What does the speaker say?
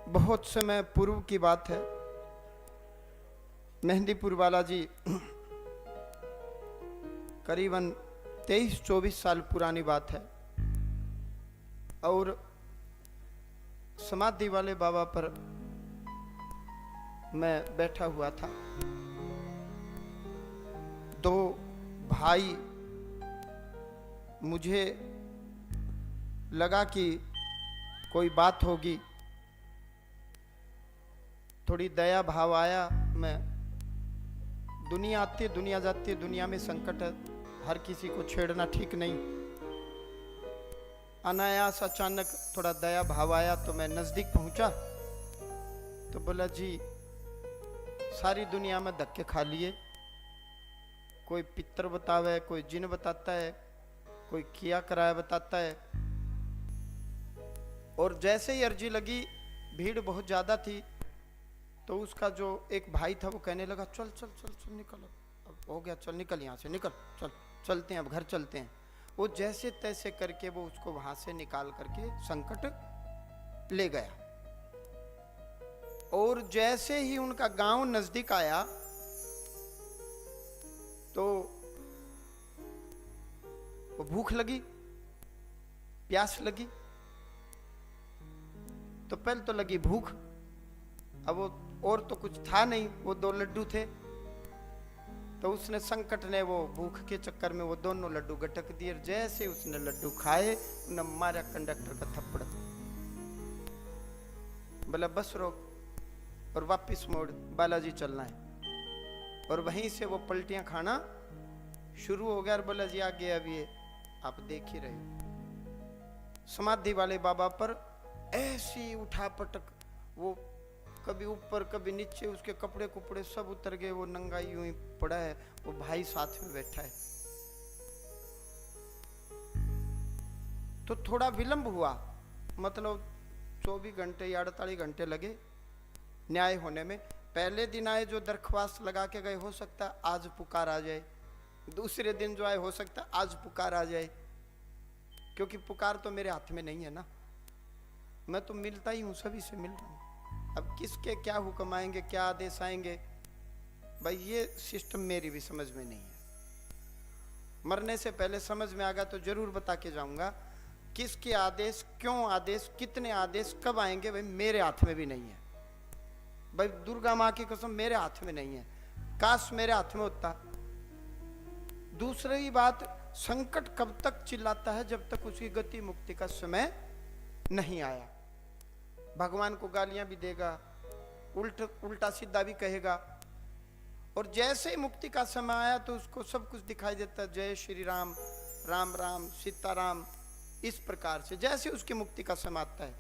बहुत समय पूर्व की बात है। मेहंदीपुर वाला जी करीबन 23-24 साल पुरानी बात है। और समाधि वाले बाबा पर मैं बैठा हुआ था। दो भाई, मुझे लगा कि कोई बात होगी, थोड़ी दया भाव आया। मैं दुनिया आती है दुनिया जाती है, दुनिया में संकट है, हर किसी को छेड़ना ठीक नहीं। अनायास अचानक थोड़ा दया भाव आया तो मैं नजदीक पहुंचा तो बोला, जी सारी दुनिया में धक्के खा लिए, कोई पितर बतावे, कोई जिन बताता है, कोई किया कराया बताता है। और जैसे ही अर्जी लगी, भीड़ बहुत ज्यादा थी, तो उसका जो एक भाई था वो कहने लगा, चल चल चल चल निकल, अब हो गया, चल निकल यहाँ से, निकल, चल चलते हैं, अब घर चलते हैं। वो जैसे तैसे करके वो उसको वहां से निकाल करके संकट ले गया। और जैसे ही उनका गांव नजदीक आया तो वो भूख लगी, प्यास लगी। तो पहले तो लगी भूख, अब वो और तो कुछ था नहीं, वो 2 लड्डू थे। तो उसने संकट ने वो भूख के चक्कर में वो दोनों लड्डू गटक दिए। जैसे उसने लड्डू खाए, न मारा कंडक्टर का थप्पड़, बोला बस रोक और वापिस मोड़, बालाजी चलना है। और वहीं से वो पलटियां खाना शुरू हो गया। और बोला, जी आगे अब ये आप देख ही रहे। समाधि वाले बाबा पर ऐसी उठा पटक, वो कभी ऊपर कभी नीचे, उसके कपड़े कुपड़े सब उतर गए, वो नंगा यूं ही पड़ा है। वो भाई साथ में बैठा है। तो थोड़ा विलंब हुआ, मतलब 24 घंटे या 48 घंटे लगे न्याय होने में। पहले दिन आए जो दरख्वास्त लगा के गए, हो सकता है आज पुकार आ जाए। दूसरे दिन जो आए, हो सकता है आज पुकार आ जाए, क्योंकि पुकार तो मेरे हाथ में नहीं है ना। मैं तो मिलता ही हूं, सभी से मिल रहा हूं। अब किसके क्या हुक्म आएंगे, क्या आदेश आएंगे, भाई ये सिस्टम मेरी भी समझ में नहीं है। मरने से पहले समझ में आ गया तो जरूर बता के जाऊंगा। किसके आदेश, क्यों आदेश, कितने आदेश, कब आएंगे, भाई मेरे हाथ में भी नहीं है। भाई दुर्गा माँ की कसम मेरे हाथ में नहीं है, काश मेरे हाथ में होता। दूसरी बात, संकट कब तक चिल्लाता है, जब तक उसकी गति मुक्ति का समय नहीं आया। भगवान को गालियां भी देगा, उल्टा सीधा भी कहेगा। और जैसे ही मुक्ति का समय आया तो उसको सब कुछ दिखाई देता है, जय श्री राम, राम राम, सीताराम, इस प्रकार से जैसे उसकी मुक्ति का समय आता है।